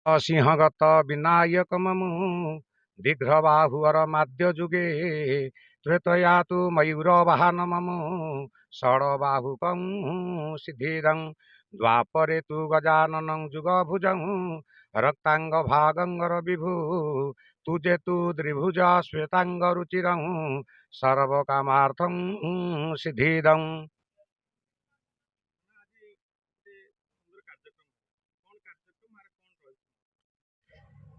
सिंहगत विनायक ममु दीर्घबाहुवर माद्य जुगे त्रेतया तु मयूर वाहन ममु षडबाहुकं सिद्धिदं द्वापरे तु गजाननं जुग भुजं रक्तांग भागंगर विभु तुजे तु द्विभुज श्वेतांग रुचिरं सर्वकामार्थं सिद्धिदं।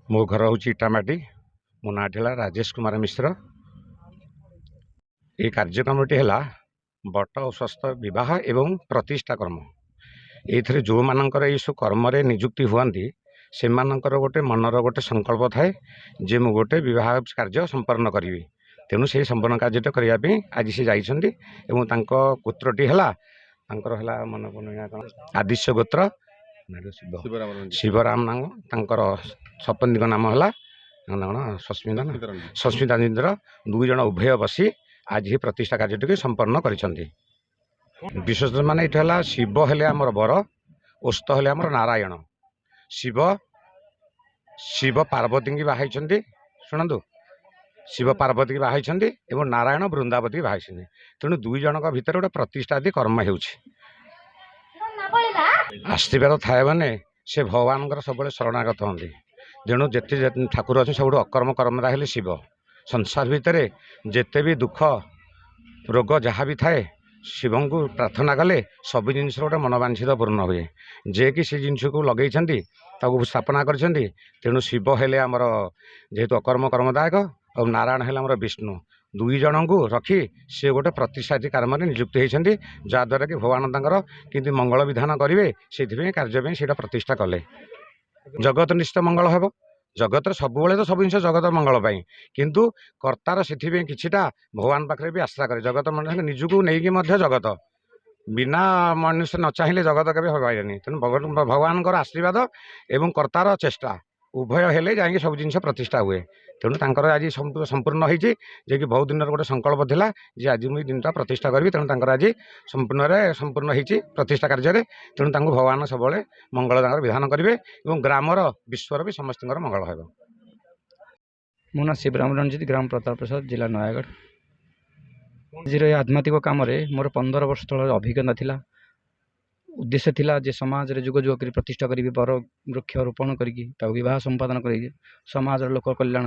मो घर हूँ इटामाटी। मो ना राजेश कुमार मिश्र। ये कार्यक्रमटी है बट और स्वस्थ विवाह एवं प्रतिष्ठा कर्म। ये जो मानकर ये सब कर्म निजुक्ति हुआंती से गोटे मनर गोटे संकल्प थाए जे मु गोटे विवाह कार्य संपन्न करी। तेणु से संपन्न कार्य करने आज सी जाइछन्ती एवं तांको पुत्रटी है मन कौन आदिश्य गोत्र शिवराम नाम तांकर सपत्नी नाम है कौन सस्मिता इंद्र दुई जन उभय बसी आज ही प्रतिष्ठा कार्य संपन्न करिसेंती। विशेष माने ये शिव हेले आमर बर ओस्त हेले आमर नारायण। शिव शिव पार्वती की बाहाई शुणु शिव पार्वती की बाहाई एवं नारायण वृंदावती की बाहाई। तेणु दुई जन भितर गोटे प्रतिष्ठा आदि कर्म हो आशीर्वाद थाए मैंने से भगवान सब शरणागत हाँ। तेणु जिते ठाकुर अच्छे सब अकर्म कर्मदा है शिव। संसार भितर जिते भी दुख रोग जहाँ भी थाए शिव को प्रार्थना कले सब जिन गोटे मनोवांछित पूर्ण हुए जे कि से जिनस को लगे स्थापना कर। तेणु शिव हेले आमर जेहेतु अकर्म कर्मदायक और नारायण हेले आमर विष्णु दुई जन को रखी सी गोटे प्रतिष्ठाती कर्म निजुक्ति होती जहाद्वारा कि भगवान तंकर किंतु मंगल विधान करेंगे से कार्य से प्रतिष्ठा कले जगत निश्चित मंगल हे। जगत सब तो सब जिन जगत मंगल किंतु कर्तार से किछिटा भगवान पाखे भी आशा करे। जगत मन निजको नहीं जगत बिना मनुष्य न चाहिए जगत के होनी। तेणु भगवान आशीर्वाद एवं कर्तार चेष्टा उभय हेले जाए सब जिन प्रतिष्ठा हुए। तेणु तांकर आज संपूर्ण होती जे कि बहुत दिन गोटे संकल्प थिला जे आज मुझे दिन प्रतिष्ठा करी। तेणु तांकर आज संपूर्ण होती प्रतिष्ठा कार्य। तेणु तांको भगवान सब मंगल विधान करेंगे और ग्रामर विश्वर भी समस्त मंगल हो। मो ना शिवराम रंजित ग्राम प्रताप प्रसाद जिला नयागढ़। आज आध्यात्मिक काम मोर 15 वर्ष तल अभिज्ञता थिला। उद्देश्य थिला जे समाज रे जुग जुग प्रतिष्ठा करी बर वृक्ष रोपण करी विवाह संपादन करी समाज लोक कल्याण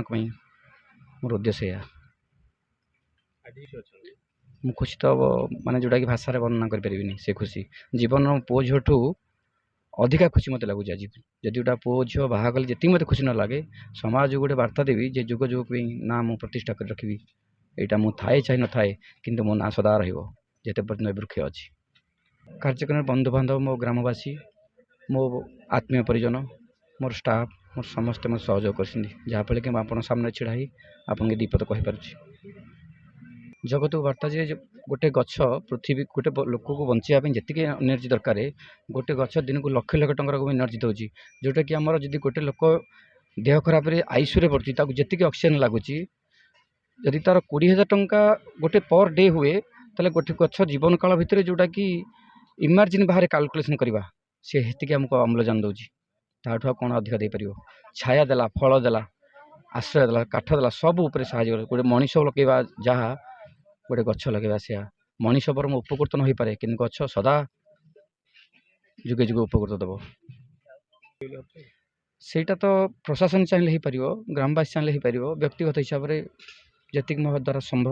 मोर उद्देश्य है। मु खुशी तो माने जोटा कि भाषा वर्णना करें से खुशी जीवन पुओ झीठू अधिका खुशी मत लगुच। आज जदि गोटा पुओ झील बाहागले जी मत खुशी न लगे समाज गोटे बार्ता देवी जे जुग जुग ना मु प्रतिष्ठा कर रखी यहाँ मु थाए चाहे न थाए किंतु मो ना सदा रते पर्यटन वृक्ष अच्छी। कार्यक्रम बंधु बांधव मो ग्रामवासी मो आत्मीय परिजन मोर स्टाफ मोर समस्त मत सहयोग कर जहाँफल कि आप सामने छिड़ा आपन दीपद कहीपर। जगत को बार्ता जे गोटे गछ पृथ्वी गोटे लोक को बचाई जी एनर्जी दरकार गोटे गछ दिन को लक्ष लक्ष टकर एनर्जी दूसरी जोटा कि आमर जदि गोटे लोक देह खराब आईसीयू पड़ी जी ऑक्सीजन लगुच जदि तार 20,000 टंका गोटे पर डे हुए ताले गोटे गछ जीवन काल भितर जोटा कि इमर्जिन बाहर कैलकुलेशन करवा सी हेतिक आमको अम्लजान दूसरी ताठू कौन अधिक दे पार छाया देला फल देला आश्रय देला काठ देला सब उपर साहय गोटे मनीष लगेगा जहाँ गोटे गछ लगेगा से मनीष पर उपकृत न हो पारे कि गछ सदा जुगे जुगे उपकृत दब सेटा तो प्रशासन चाहिए हो पार ग्रामवासी चाहिए हो पार व्यक्तिगत हिसाब से जी मो द्वारा संभव।